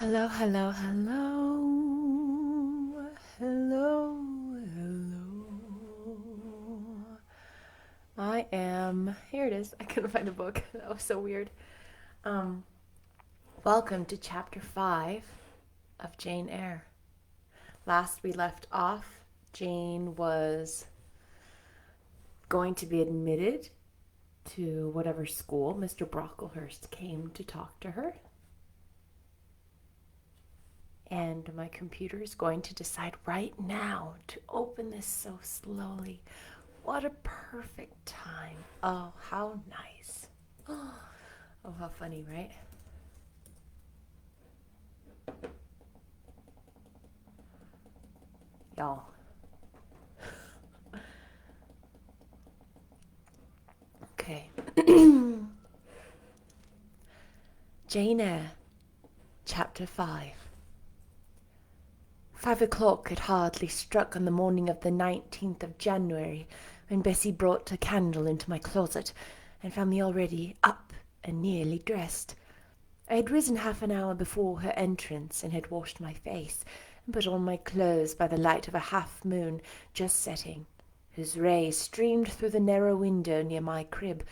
Hello, hello, hello. Hello, hello. Here it is. I couldn't find a book. That was so weird. Um, Welcome to chapter 5 of Jane Eyre. Last we left off, Jane was going to be admitted to whatever school. Mr. Brocklehurst came to talk to her. And my computer is going to decide right now to open this so slowly. What a perfect time. Oh, how nice. Oh, how funny, right? Y'all. Okay. Jane Eyre, Chapter 5. 5 o'clock had hardly struck on the morning of the 19th of January when Bessie brought a candle into my closet and found me already up and nearly dressed. I had risen half an hour before her entrance and had washed my face and put on my clothes by the light of a half-moon just setting, whose rays streamed through the narrow window near my crib.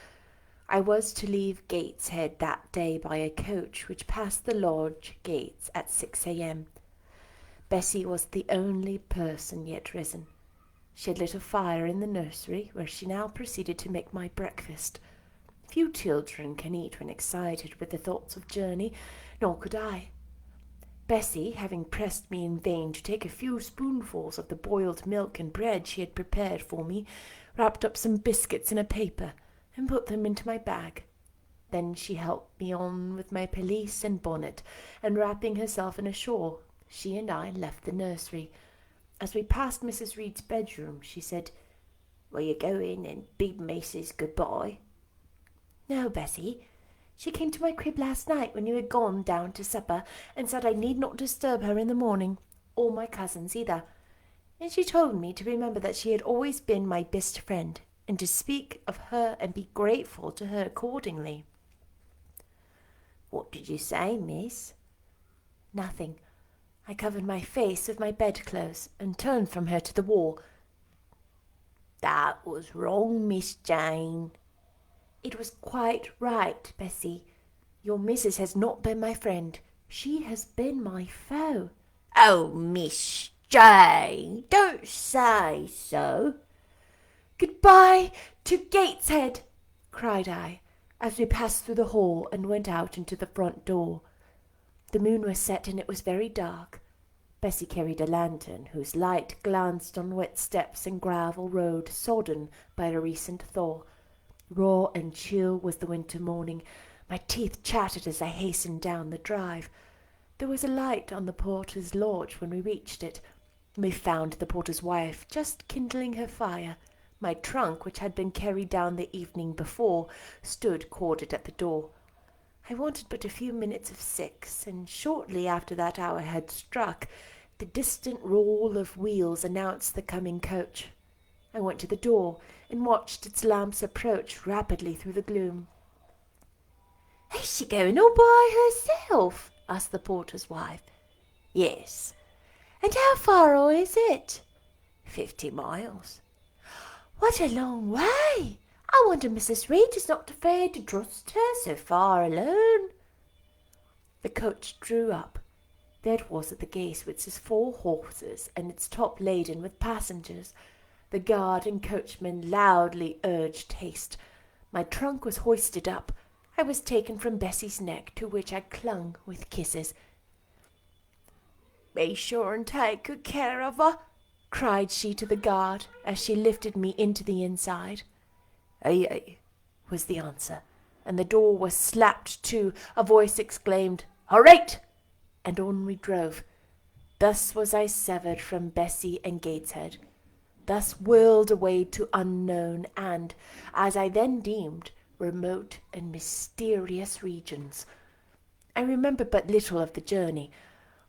I was to leave Gateshead that day by a coach which passed the lodge gates at 6 a.m. Bessie was the only person yet risen. She had lit a fire in the nursery, where she now proceeded to make my breakfast. Few children can eat when excited with the thoughts of journey, nor could I. Bessie, having pressed me in vain to take a few spoonfuls of the boiled milk and bread she had prepared for me, wrapped up some biscuits in a paper and put them into my bag. Then she helped me on with my pelisse and bonnet, and wrapping herself in a shawl, she and I left the nursery. As we passed Mrs. Reed's bedroom, she said, "Will you go in and bid Missus good-bye?" "No, Bessie. She came to my crib last night when you had gone down to supper, and said I need not disturb her in the morning, or my cousins either. And she told me to remember that she had always been my best friend, and to speak of her and be grateful to her accordingly." "What did you say, miss?" "Nothing. I covered my face with my bedclothes and turned from her to the wall." "That was wrong, Miss Jane." "It was quite right, Bessie. Your missus has not been my friend. She has been my foe." "Oh, Miss Jane, don't say so." "Goodbye to Gateshead!" cried I, as we passed through the hall and went out into the front door. The moon was set and it was very dark. Bessie carried a lantern, whose light glanced on wet steps and gravel road sodden by a recent thaw. Raw and chill was the winter morning. My teeth chattered as I hastened down the drive. There was a light on the porter's lodge when we reached it. We found the porter's wife just kindling her fire. My trunk, which had been carried down the evening before, stood corded at the door. I wanted but a few minutes of 6, and shortly after that hour had struck, the distant roll of wheels announced the coming coach. I went to the door and watched its lamps approach rapidly through the gloom. "Is she going all by herself?" asked the porter's wife. "Yes." "And how far away is it?" 50 miles. "What a long way! I wonder Mrs. Reed is not afraid to trust her so far alone." The coach drew up. There it was at the gate with its 4 horses and its top laden with passengers. The guard and coachman loudly urged haste. My trunk was hoisted up. I was taken from Bessie's neck, to which I clung with kisses. "Be sure and take good care of her," cried she to the guard as she lifted me into the inside. "Aye, aye," was the answer, and the door was slapped to. A voice exclaimed, "All right!" and on we drove. Thus was I severed from Bessie and Gateshead, thus whirled away to unknown and, as I then deemed, remote and mysterious regions. I remember but little of the journey.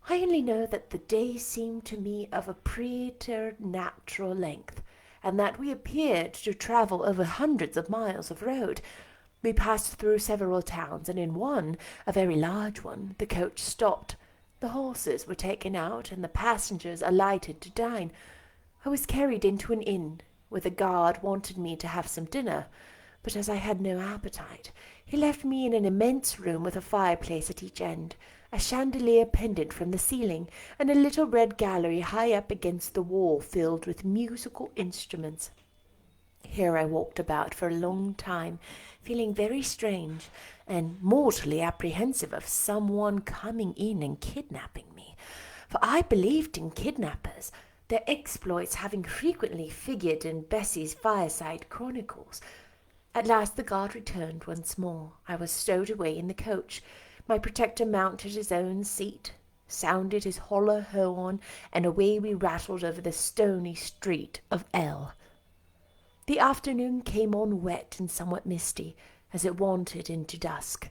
I only know that the day seemed to me of a preternatural length, and that we appeared to travel over hundreds of miles of road. We passed through several towns, and in one, a very large one, the coach stopped. The horses were taken out, and the passengers alighted to dine. I was carried into an inn, where the guard wanted me to have some dinner, but as I had no appetite, he left me in an immense room with a fireplace at each end, a chandelier pendant from the ceiling, and a little red gallery high up against the wall filled with musical instruments. Here I walked about for a long time, feeling very strange and mortally apprehensive of someone coming in and kidnapping me, for I believed in kidnappers, their exploits having frequently figured in Bessie's fireside chronicles. At last the guard returned once more. I was stowed away in the coach. My protector mounted his own seat, sounded his hollow horn, and away we rattled over the stony street of Eyre. The afternoon came on wet and somewhat misty, as it wandered into dusk.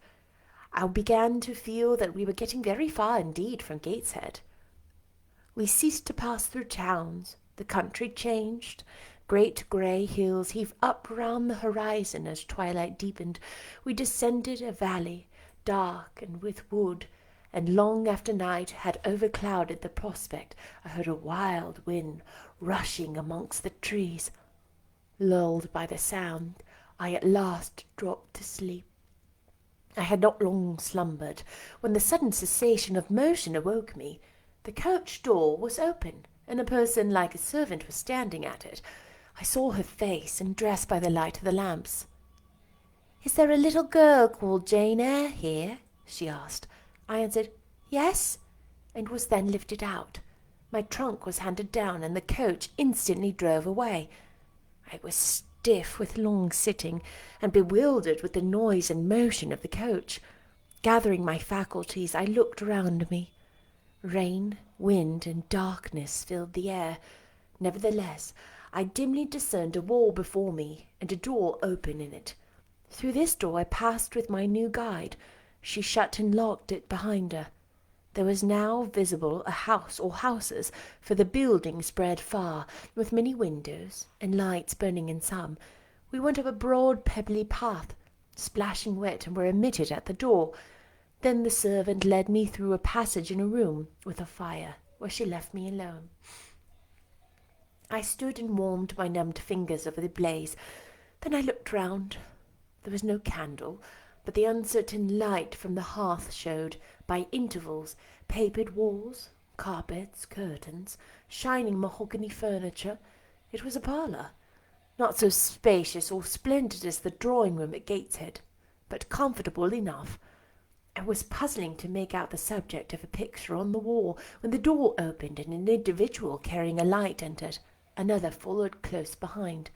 I began to feel that we were getting very far indeed from Gateshead. We ceased to pass through towns. The country changed. Great grey hills heaved up round the horizon as twilight deepened. We descended a valley, dark and with wood, and long after night had overclouded the prospect, I heard a wild wind rushing amongst the trees. Lulled by the sound, I at last dropped to sleep. I had not long slumbered when the sudden cessation of motion awoke me. The coach door was open, and a person like a servant was standing at it. I saw her face and dress by the light of the lamps. "Is there a little girl called Jane Eyre here?" she asked. I answered, "Yes," and was then lifted out. My trunk was handed down, and the coach instantly drove away. I was stiff with long sitting, and bewildered with the noise and motion of the coach. Gathering my faculties, I looked round me. Rain, wind, and darkness filled the air. Nevertheless, I dimly discerned a wall before me, and a door open in it. Through this door I passed with my new guide. She shut and locked it behind her. There was now visible a house or houses, for the building spread far, with many windows, and lights burning in some. We went up a broad pebbly path, splashing wet, and were admitted at the door. Then the servant led me through a passage in a room with a fire, where she left me alone. I stood and warmed my numbed fingers over the blaze. Then I looked round. There was no candle, but the uncertain light from the hearth showed, by intervals, papered walls, carpets, curtains, shining mahogany furniture. It was a parlour, not so spacious or splendid as the drawing-room at Gateshead, but comfortable enough. I was puzzling to make out the subject of a picture on the wall, when the door opened and an individual carrying a light entered. Another followed close behind.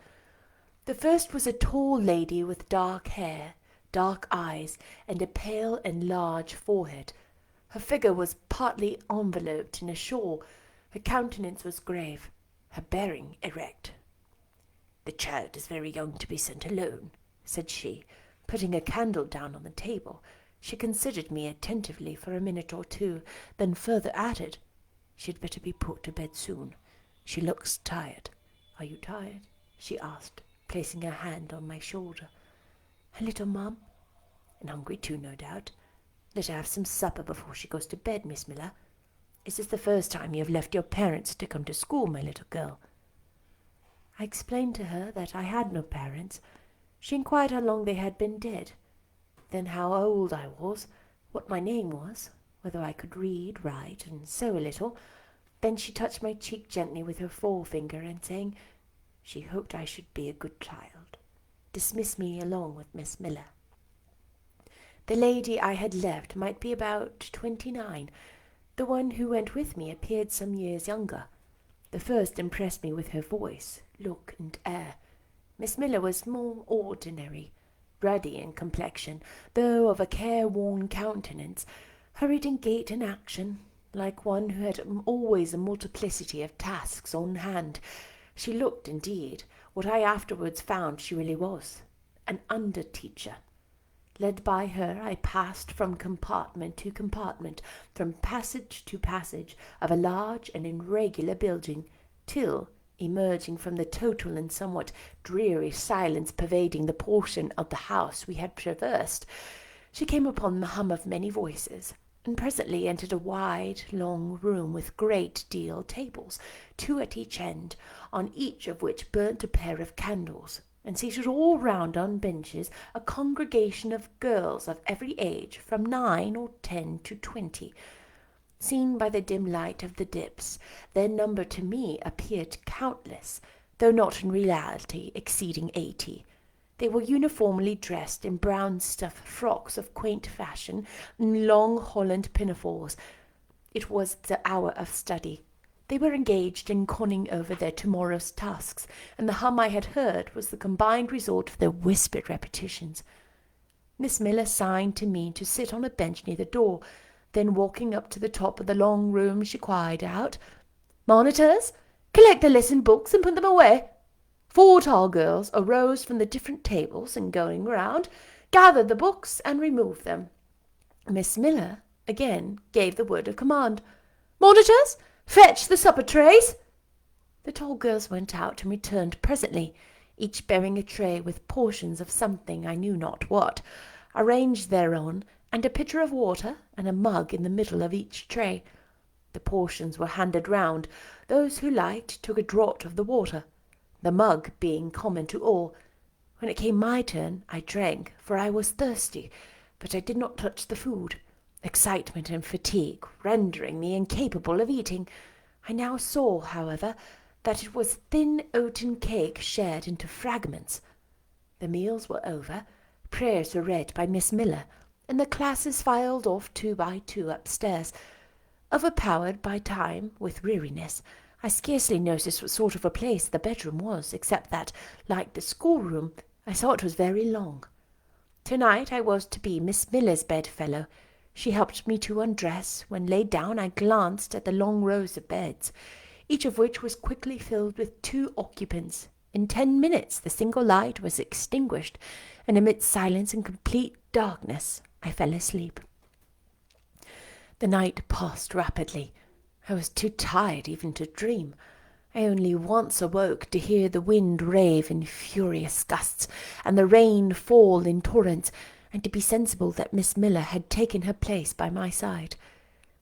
The first was a tall lady with dark hair, dark eyes, and a pale and large forehead. Her figure was partly enveloped in a shawl. Her countenance was grave, her bearing erect. "The child is very young to be sent alone," said she, putting a candle down on the table. She considered me attentively for a minute or two, then further added, "She'd better be put to bed soon. She looks tired." "Are you tired?" she asked, placing her hand on my shoulder. "A little, mum." "And hungry too, no doubt. Let her have some supper before she goes to bed, Miss Miller. Is this the first time you have left your parents to come to school, my little girl?" I explained to her that I had no parents. She inquired how long they had been dead, then how old I was, what my name was, whether I could read, write, and sew a little. Then she touched my cheek gently with her forefinger, and saying she hoped I should be a good child, dismissed me along with Miss Miller. The lady I had left might be about 29. The one who went with me appeared some years younger. The first impressed me with her voice, look, and air. Miss Miller was more ordinary, ruddy in complexion, though of a careworn countenance, hurried in gait and action, like one who had always a multiplicity of tasks on hand. She looked, indeed, what I afterwards found she really was, an under-teacher. Led by her, I passed from compartment to compartment, from passage to passage of a large and irregular building, till, emerging from the total and somewhat dreary silence pervading the portion of the house we had traversed, she came upon the hum of many voices, and presently entered a wide, long room with great deal tables, 2 at each end, on each of which burnt a pair of candles, and seated all round on benches a congregation of girls of every age, from 9 or 10 to 20. Seen by the dim light of the dips, their number to me appeared countless, though not in reality exceeding 80. They were uniformly dressed in brown stuff frocks of quaint fashion and long Holland pinafores. It was the hour of study. They were engaged in conning over their tomorrow's tasks, and the hum I had heard was the combined result of their whispered repetitions. Miss Miller signed to me to sit on a bench near the door. Then, walking up to the top of the long room, she cried out, "Monitors, collect the lesson books and put them away." 4 tall girls arose from the different tables and, going round, gathered the books and removed them. Miss Miller again gave the word of command, "Monitors, fetch the supper trays." The tall girls went out and returned presently, each bearing a tray with portions of something I knew not what, arranged thereon, and a pitcher of water and a mug in the middle of each tray. The portions were handed round. Those who liked took a draught of the water, the mug being common to all. When it came my turn, I drank, for I was thirsty, but I did not touch the food, excitement and fatigue rendering me incapable of eating. I now saw, however, that it was thin oaten cake shared into fragments. The meals were over, prayers were read by Miss Miller, and the classes filed off 2 by 2 upstairs. Overpowered by time with weariness, I scarcely noticed what sort of a place the bedroom was, except that, like the schoolroom, I saw it was very long. Tonight I was to be Miss Miller's bedfellow. She helped me to undress. When laid down, I glanced at the long rows of beds, each of which was quickly filled with 2 occupants. In 10 minutes the single light was extinguished, and amidst silence and complete darkness I fell asleep. The night passed rapidly. I was too tired even to dream. I only once awoke to hear the wind rave in furious gusts, and the rain fall in torrents, and to be sensible that Miss Miller had taken her place by my side.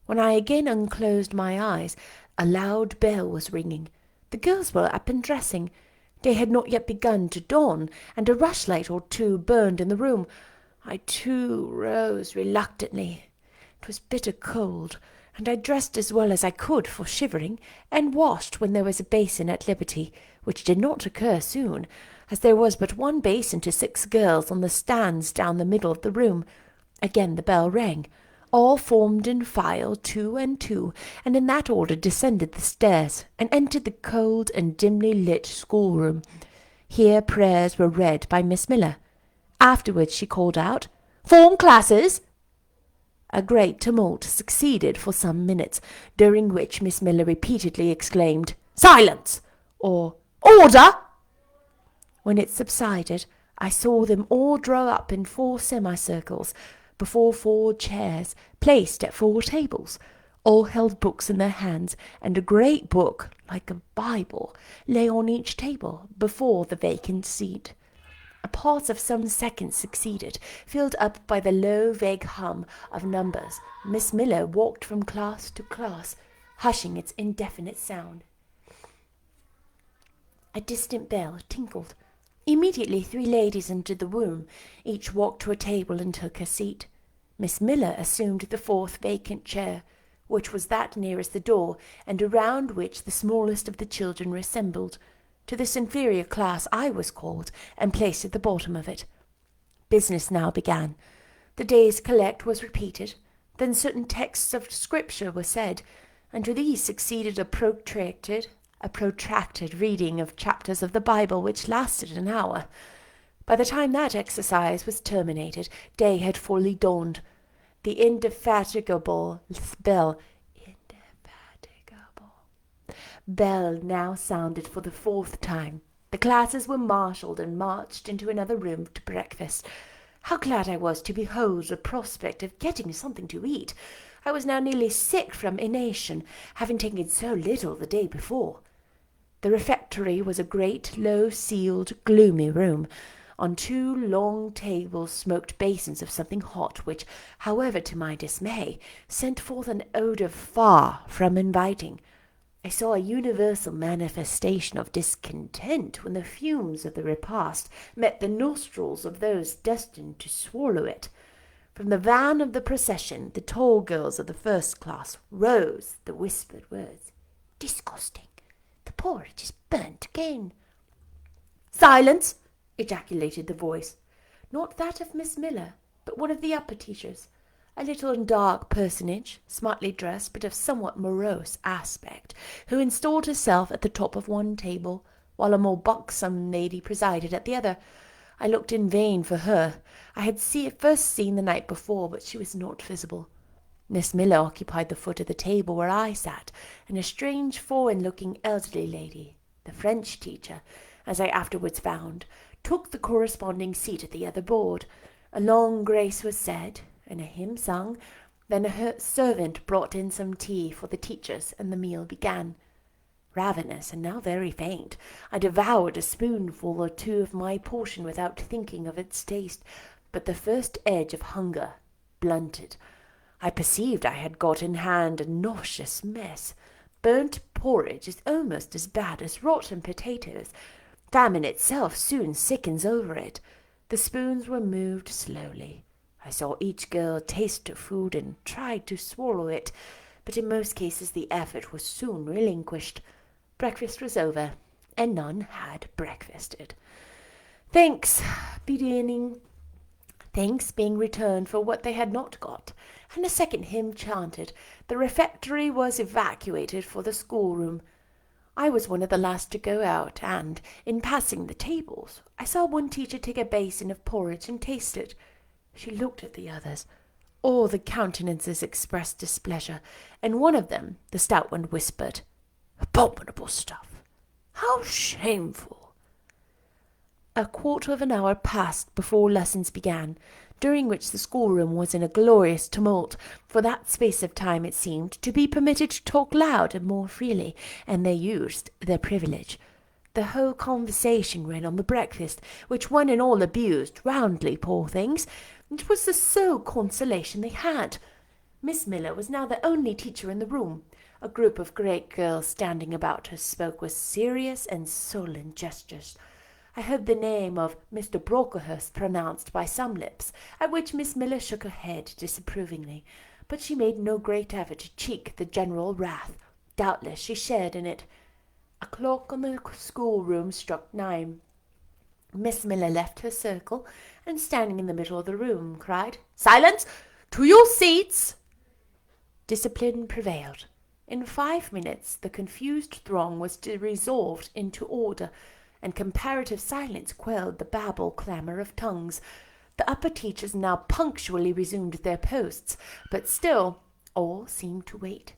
When I again unclosed my eyes, a loud bell was ringing. The girls were up and dressing. Day had not yet begun to dawn, and a rushlight or 2 burned in the room. I too rose reluctantly. It was bitter cold, and I dressed as well as I could for shivering, and washed when there was a basin at liberty, which did not occur soon, as there was but 1 basin to 6 girls on the stands down the middle of the room. Again the bell rang. All formed in file, 2 and 2, and in that order descended the stairs, and entered the cold and dimly lit schoolroom. Here prayers were read by Miss Miller. Afterwards she called out, "Form classes!" A great tumult succeeded for some minutes, during which Miss Miller repeatedly exclaimed, "Silence!" or "Order!" When it subsided, I saw them all draw up in 4 semicircles, before 4 chairs, placed at 4 tables. All held books in their hands, and a great book, like a Bible, lay on each table, before the vacant seat. A pause of some seconds succeeded, filled up by the low, vague hum of numbers. Miss Miller walked from class to class, hushing its indefinite sound. A distant bell tinkled. Immediately 3 ladies entered the room. Each walked to a table and took her seat. Miss Miller assumed the 4th vacant chair, which was that nearest the door, and around which the smallest of the children were assembled. To this inferior class I was called, and placed at the bottom of it. Business now began. The day's collect was repeated. Then certain texts of Scripture were said, and to these succeeded a protracted reading of chapters of the Bible, which lasted an hour. By the time that exercise was terminated, day had fully dawned. The indefatigable bell now sounded for the 4th time. The classes were marshalled and marched into another room to breakfast. How glad I was to behold the prospect of getting something to eat. I was now nearly sick from inanition, having taken so little the day before. The refectory was a great, low-ceiled, gloomy room. On 2 long tables smoked basins of something hot, which, however, to my dismay, sent forth an odour far from inviting. I saw a universal manifestation of discontent when the fumes of the repast met the nostrils of those destined to swallow it. From the van of the procession, the tall girls of the first class rose the whispered words, "Disgusting! The porridge is burnt again." "Silence!" ejaculated the voice, not that of Miss Miller, but one of the upper teachers, a little and dark personage, smartly dressed but of somewhat morose aspect, who installed herself at the top of one table, while a more buxom lady presided at the other. I looked in vain for her. I had first seen the night before, but she was not visible. Miss Miller occupied the foot of the table where I sat, and a strange foreign-looking elderly lady, the French teacher, as I afterwards found, took the corresponding seat at the other board. A long grace was said, and a hymn sung. Then a servant brought in some tea for the teachers, and the meal began. Ravenous, and now very faint, I devoured a spoonful or two of my portion without thinking of its taste, but the first edge of hunger blunted. I perceived I had got in hand a nauseous mess. Burnt porridge is almost as bad as rotten potatoes. Famine itself soon sickens over it. The spoons were moved slowly. I saw each girl taste her food and tried to swallow it, but in most cases the effort was soon relinquished. Breakfast was over, and none had breakfasted. Thanks being returned for what they had not got, and a second hymn chanted, the refectory was evacuated for the schoolroom. I was one of the last to go out, and, in passing the tables, I saw one teacher take a basin of porridge and taste it. She looked at the others. All the countenances expressed displeasure, and one of them, the stout one, whispered, "Abominable stuff! How shameful!" A quarter of an hour passed before lessons began, during which the schoolroom was in a glorious tumult. For that space of time it seemed to be permitted to talk loud and more freely, and they used their privilege. The whole conversation ran on the breakfast, which one and all abused roundly, poor things. It was the sole consolation they had. Miss Miller was now the only teacher in the room. A group of great girls standing about her spoke with serious and sullen gestures. I heard the name of Mr. Brocklehurst pronounced by some lips, at which Miss Miller shook her head disapprovingly, but she made no great effort to check the general wrath. Doubtless she shared in it. A clock on the schoolroom struck 9. Miss Miller left her circle, and standing in the middle of the room, cried, "Silence! To your seats!" Discipline prevailed. In 5 minutes the confused throng was resolved into order, and comparative silence quelled the babel clamour of tongues. The upper teachers now punctually resumed their posts, but still all seemed to wait.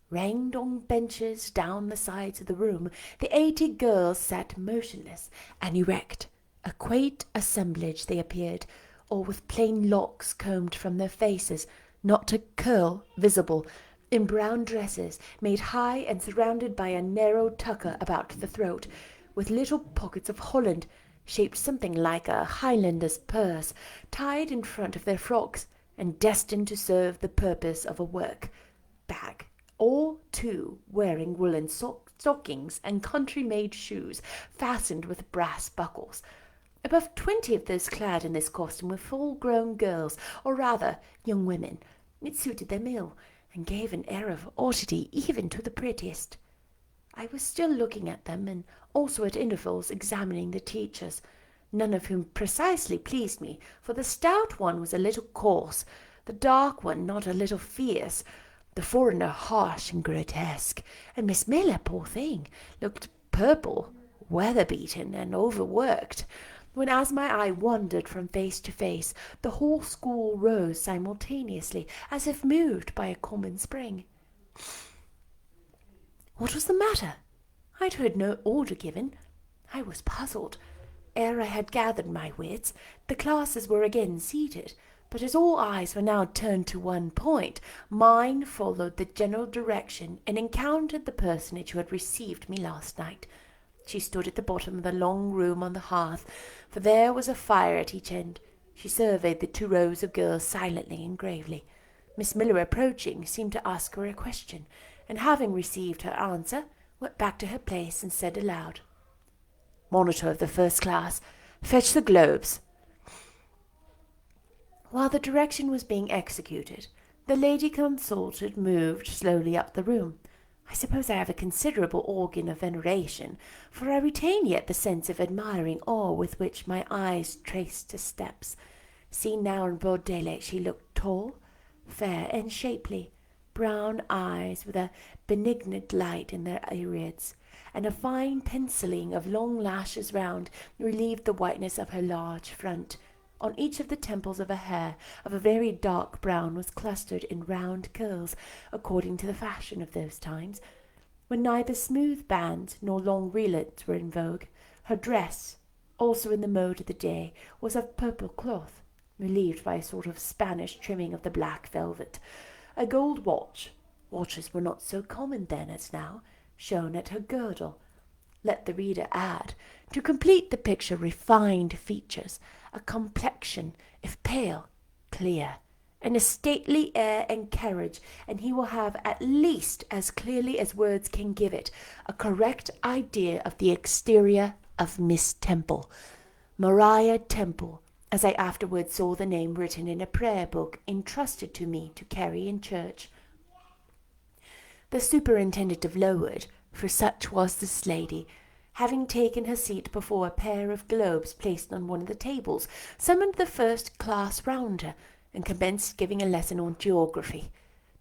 Ranged on benches down the sides of the room, the 80 girls sat motionless and erect. A quaint assemblage they appeared, all with plain locks combed from their faces, not a curl visible, in brown dresses, made high and surrounded by a narrow tucker about the throat, with little pockets of holland, shaped something like a Highlander's purse, tied in front of their frocks, and destined to serve the purpose of a work bag. All, too, wearing woolen stockings and country-made shoes, fastened with brass buckles. Above 20 of those clad in this costume were full-grown girls, or rather young women. It suited them ill, and gave an air of oddity even to the prettiest. I was still looking at them, and also at intervals examining the teachers, none of whom precisely pleased me, for the stout one was a little coarse, the dark one not a little fierce, the foreigner harsh and grotesque, and Miss Miller, poor thing, looked purple, weather-beaten, and overworked, when as my eye wandered from face to face, the whole school rose simultaneously, as if moved by a common spring. What was the matter? I'd heard no order given. I was puzzled. Ere I had gathered my wits, the classes were again seated, but as all eyes were now turned to one point, mine followed the general direction and encountered the personage who had received me last night. She stood at the bottom of the long room on the hearth, for there was a fire at each end. She surveyed the 2 rows of girls silently and gravely. Miss Miller, approaching, seemed to ask her a question, and having received her answer, went back to her place and said aloud, "Monitor of the first class, fetch the globes." While the direction was being executed, the lady consulted moved slowly up the room. I suppose I have a considerable organ of veneration, for I retain yet the sense of admiring awe with which my eyes traced her steps. Seen now in broad daylight, she looked tall, fair, and shapely, brown eyes with a benignant light in their irids, and a fine penciling of long lashes round relieved the whiteness of her large front. On each of the temples of her hair, of a very dark brown, was clustered in round curls, according to the fashion of those times, when neither smooth bands nor long ringlets were in vogue. Her dress, also in the mode of the day, was of purple cloth, relieved by a sort of Spanish trimming of the black velvet. A gold watch, watches were not so common then as now, shone at her girdle. Let the reader add, to complete the picture, refined features, a complexion, if pale, clear, and a stately air and carriage, and he will have, at least as clearly as words can give it, a correct idea of the exterior of Miss Temple. Maria Temple, as I afterwards saw the name written in a prayer book entrusted to me to carry in church. The superintendent of Lowood, for such was this lady, having taken her seat before a pair of globes placed on one of the tables, summoned the first class round her, and commenced giving a lesson on geography.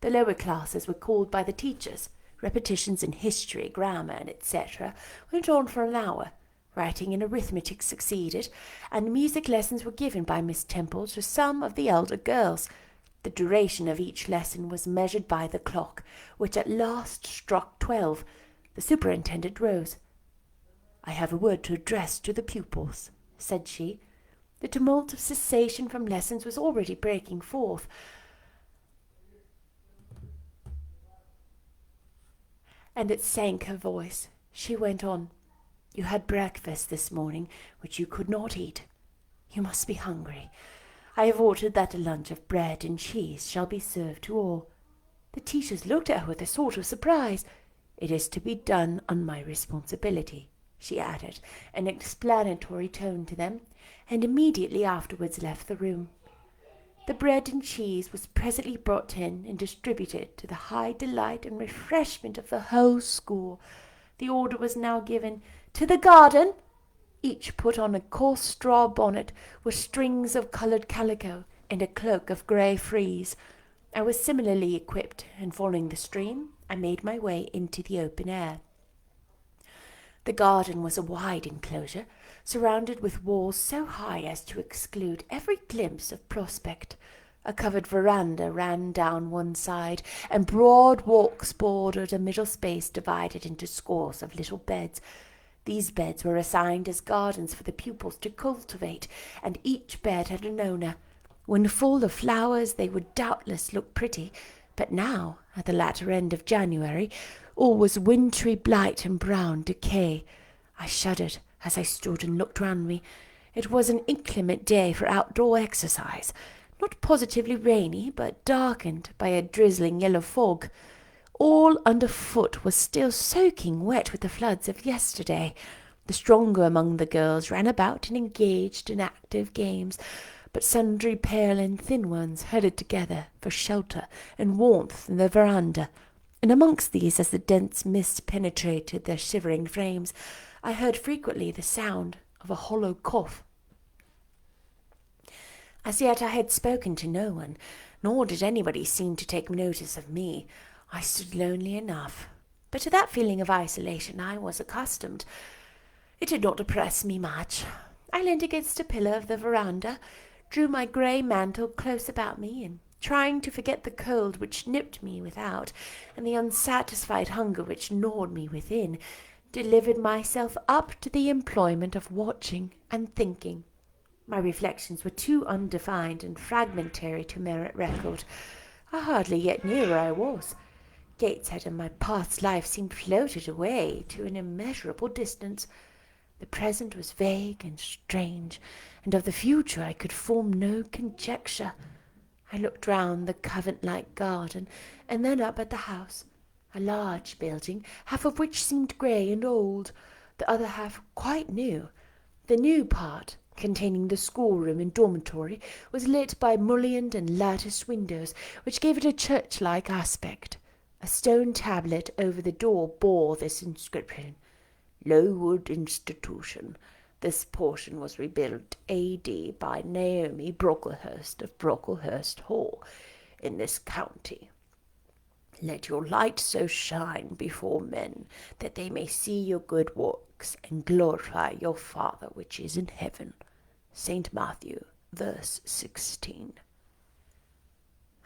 The lower classes were called by the teachers. Repetitions in history, grammar, and etc. went on for an hour. Writing and arithmetic succeeded, and music lessons were given by Miss Temple to some of the elder girls. The duration of each lesson was measured by the clock, which at last struck 12. The superintendent rose. "I have a word to address to the pupils," said she. The tumult of cessation from lessons was already breaking forth, and it sank her voice. She went on. "You had breakfast this morning, which you could not eat. You must be hungry. I have ordered that a lunch of bread and cheese shall be served to all." The teachers looked at her with a sort of surprise. "It is to be done on my responsibility," she added, an explanatory tone to them, and immediately afterwards left the room. The bread and cheese was presently brought in and distributed, to the high delight and refreshment of the whole school. The order was now given, "To the garden!" Each put on a coarse straw bonnet with strings of coloured calico and a cloak of grey frieze. I was similarly equipped, and following the stream, I made my way into the open air. The garden was a wide enclosure, surrounded with walls so high as to exclude every glimpse of prospect. A covered veranda ran down one side, and broad walks bordered a middle space divided into scores of little beds. These beds were assigned as gardens for the pupils to cultivate, and each bed had an owner. When full of flowers, they would doubtless look pretty, but now, at the latter end of January, all was wintry blight and brown decay. I shuddered as I stood and looked round me. It was an inclement day for outdoor exercise, not positively rainy, but darkened by a drizzling yellow fog. All underfoot was still soaking wet with the floods of yesterday. The stronger among the girls ran about and engaged in active games, but sundry pale and thin ones huddled together for shelter and warmth in the veranda, and amongst these, as the dense mist penetrated their shivering frames, I heard frequently the sound of a hollow cough. As yet I had spoken to no one, nor did anybody seem to take notice of me. I stood lonely enough, but to that feeling of isolation I was accustomed. It did not oppress me much. I leaned against a pillar of the veranda, drew my grey mantle close about me, and trying to forget the cold which nipped me without, and the unsatisfied hunger which gnawed me within, delivered myself up to the employment of watching and thinking. My reflections were too undefined and fragmentary to merit record. I hardly yet knew where I was. Gateshead and my past life seemed floated away to an immeasurable distance. The present was vague and strange, and of the future I could form no conjecture. I looked round the covent-like garden, and then up at the house, a large building, half of which seemed grey and old, the other half quite new. The new part, containing the schoolroom and dormitory, was lit by mullioned and latticed windows, which gave it a church-like aspect. A stone tablet over the door bore this inscription: Lowood Institution. This portion was rebuilt A.D. by Naomi Brocklehurst of Brocklehurst Hall in this county. Let your light so shine before men that they may see your good works and glorify your Father which is in heaven. St. Matthew, verse 16.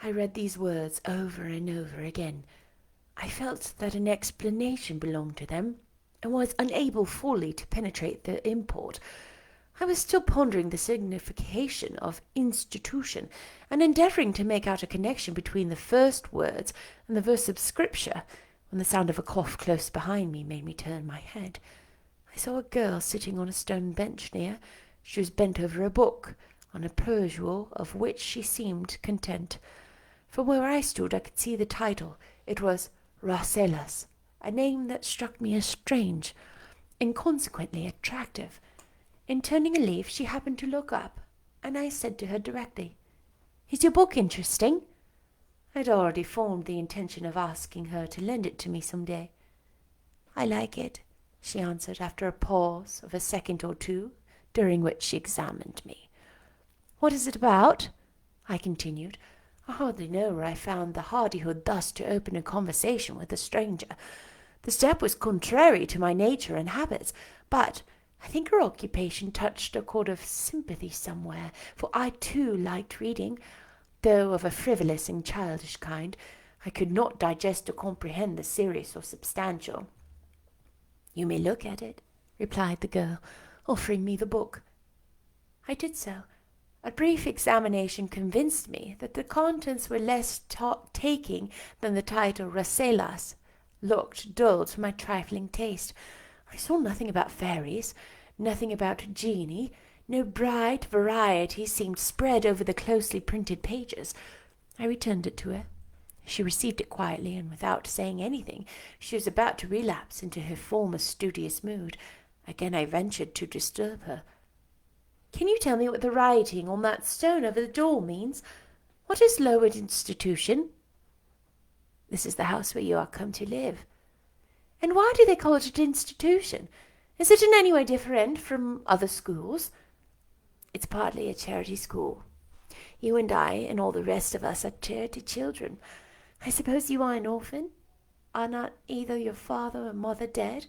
I read these words over and over again. I felt that an explanation belonged to them, and was unable fully to penetrate their import. I was still pondering the signification of institution, and endeavouring to make out a connection between the first words and the verse of Scripture, when the sound of a cough close behind me made me turn my head. I saw a girl sitting on a stone bench near. She was bent over a book, on a perusal of which she seemed content. From where I stood I could see the title. It was Rasselas, a name that struck me as strange, and consequently attractive. In turning a leaf, she happened to look up, and I said to her directly, "Is your book interesting?" I had already formed the intention of asking her to lend it to me some day. "I like it," she answered, after a pause of a second or two, during which she examined me. "What is it about?" I continued. I hardly know where I found the hardihood thus to open a conversation with a stranger. The step was contrary to my nature and habits, but I think her occupation touched a chord of sympathy somewhere, for I too liked reading, though of a frivolous and childish kind. I could not digest or comprehend the serious or substantial. "You may look at it," replied the girl, offering me the book. I did so. A brief examination convinced me that the contents were less taking than the title Rasselas looked dull to my trifling taste. I saw nothing about fairies, nothing about genii. No bright variety seemed spread over the closely printed pages. I returned it to her. She received it quietly, and without saying anything. She was about to relapse into her former studious mood. Again I ventured to disturb her. "Can you tell me what the writing on that stone over the door means? What is Lowood Institution?" "This is the house where you are come to live." "And why do they call it an institution? Is it in any way different from other schools?" "It's partly a charity school. You and I and all the rest of us are charity children. I suppose you are an orphan? Are not either your father or mother dead?"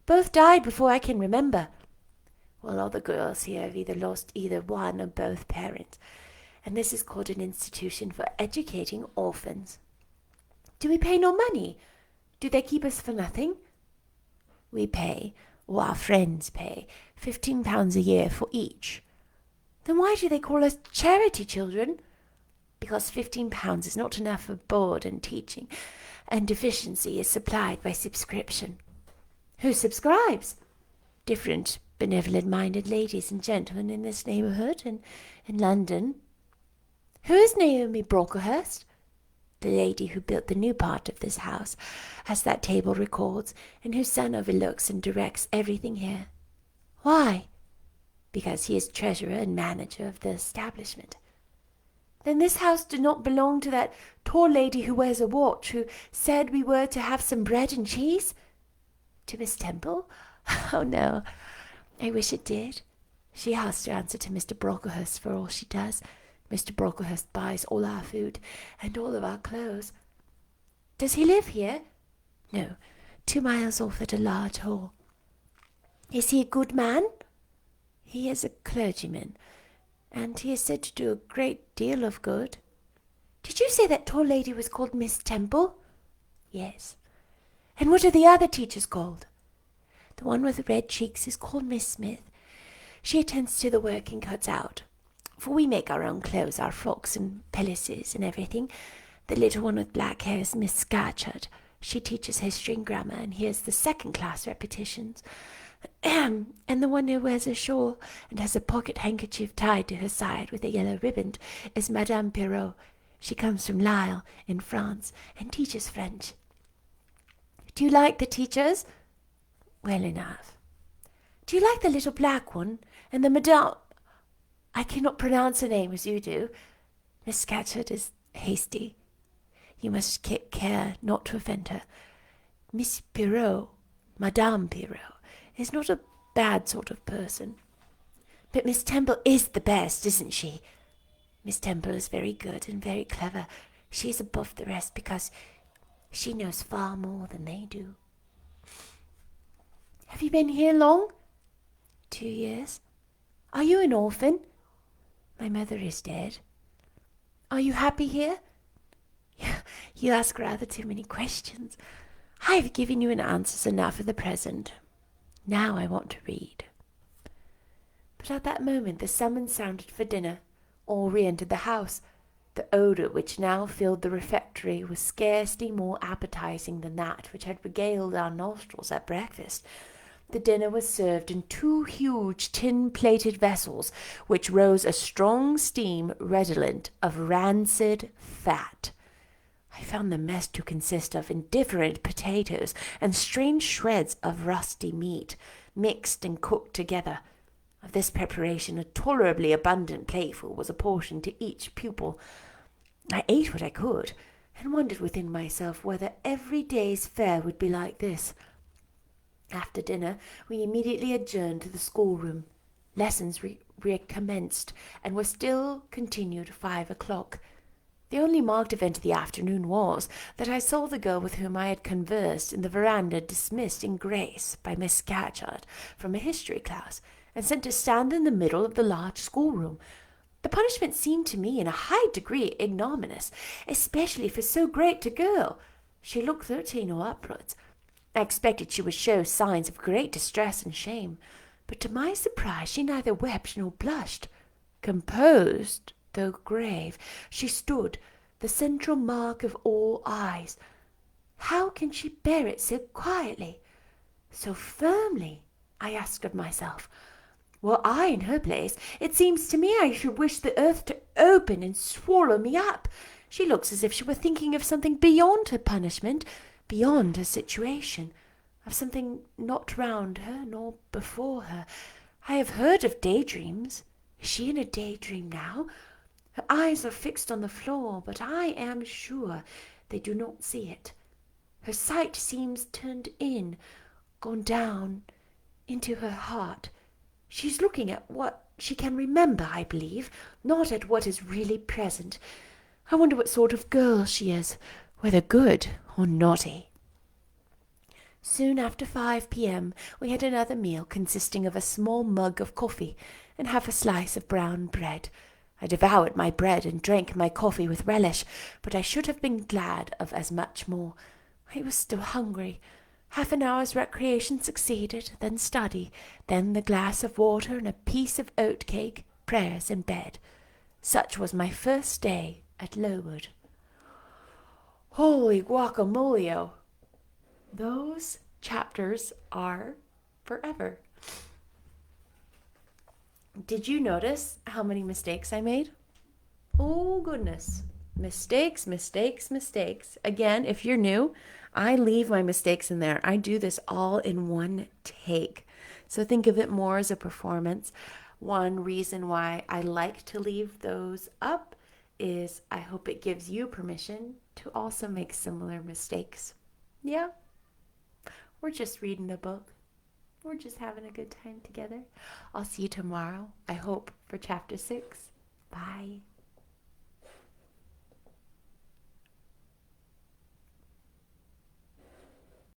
"Both died before I can remember." "Well, all the girls here have either lost either one or both parents, and this is called an institution for educating orphans." "Do we pay no money? Do they keep us for nothing?" "We pay, or our friends pay, £15 a year for each." "Then why do they call us charity children?" "Because £15 is not enough for board and teaching, and deficiency is supplied by subscription." "Who subscribes?" "Different benevolent-minded ladies and gentlemen in this neighbourhood and in London." "Who is Naomi Brocklehurst?" "The lady who built the new part of this house, as that table records, and whose son overlooks and directs everything here." "Why?" "Because he is treasurer and manager of the establishment." "Then this house did not belong to that tall lady who wears a watch, who said we were to have some bread and cheese?" "To Miss Temple? Oh, no. I wish it did. She has to answer to Mr. Brocklehurst for all she does. Mr. Brocklehurst buys all our food and all of our clothes." "Does he live here?" "No, 2 miles off at a large hall." "Is he a good man?" "He is a clergyman, and he is said to do a great deal of good." "Did you say that tall lady was called Miss Temple?" "Yes." "And what are the other teachers called?" "The one with the red cheeks is called Miss Smith. She attends to the work and cuts out, for we make our own clothes, our frocks and pelisses and everything, The little one with black hair is Miss Scatcherd. She teaches history and grammar and hears the second class repetitions. And the one who wears a shawl and has a pocket handkerchief tied to her side with a yellow ribbon is Madame Pirot. She comes from Lille in France and teaches French. Do you like the teachers? Well enough. Do you like the little black one and the Madame? I cannot pronounce her name as you do. Miss Scatcherd is hasty. You must take care not to offend her. Miss Pirot, Madame Pirot, is not a bad sort of person. But Miss Temple is the best, isn't she? Miss Temple is very good and very clever. She is above the rest because she knows far more than they do. Have you been here long? 2 years. Are you an orphan? My mother is dead. Are you happy here? You ask rather too many questions. I have given you answers enough for the present. Now I want to read. But at that moment the summons sounded for dinner. All re-entered the house. The odour which now filled the refectory was scarcely more appetizing than that which had regaled our nostrils at breakfast. The dinner was served in 2 huge tin-plated vessels, which rose a strong steam redolent of rancid fat. I found the mess to consist of indifferent potatoes and strange shreds of rusty meat, mixed and cooked together. Of this preparation a tolerably abundant plateful was apportioned to each pupil. I ate what I could, and wondered within myself whether every day's fare would be like this. After dinner, we immediately adjourned to the schoolroom. Lessons recommenced, and were still continued 5 o'clock. The only marked event of the afternoon was that I saw the girl with whom I had conversed in the veranda dismissed in grace by Miss Scatcherd from a history class, and sent to stand in the middle of the large schoolroom. The punishment seemed to me in a high degree ignominious, especially for so great a girl. She looked 13 or upwards. I expected she would show signs of great distress and shame, but to my surprise she neither wept nor blushed. Composed, though grave, she stood, the central mark of all eyes. How can she bear it so quietly, so firmly? I asked of myself. Were I in her place, it seems to me I should wish the earth to open and swallow me up. She looks as if she were thinking of something beyond her punishment, beyond her situation, of something not round her nor before her. I have heard of daydreams. Is she in a daydream now? Her eyes are fixed on the floor, but I am sure they do not see it. Her sight seems turned in, gone down into her heart. She's looking at what she can remember, I believe, not at what is really present. I wonder what sort of girl she is, whether good or naughty. Soon after 5 p.m. we had another meal consisting of a small mug of coffee and half a slice of brown bread. I devoured my bread and drank my coffee with relish, but I should have been glad of as much more. I was still hungry. Half an hour's recreation succeeded, then study, then the glass of water and a piece of oat cake, prayers and bed. Such was my first day at Lowood. Holy guacamole! Those chapters are forever. Did you notice how many mistakes I made? Oh, goodness. Mistakes, mistakes, mistakes. Again, if you're new, I leave my mistakes in there. I do this all in one take. So think of it more as a performance. One reason why I like to leave those up is I hope it gives you permission to also make similar mistakes. Yeah? We're just reading a book. We're just having a good time together. I'll see you tomorrow, I hope, for chapter 6. Bye.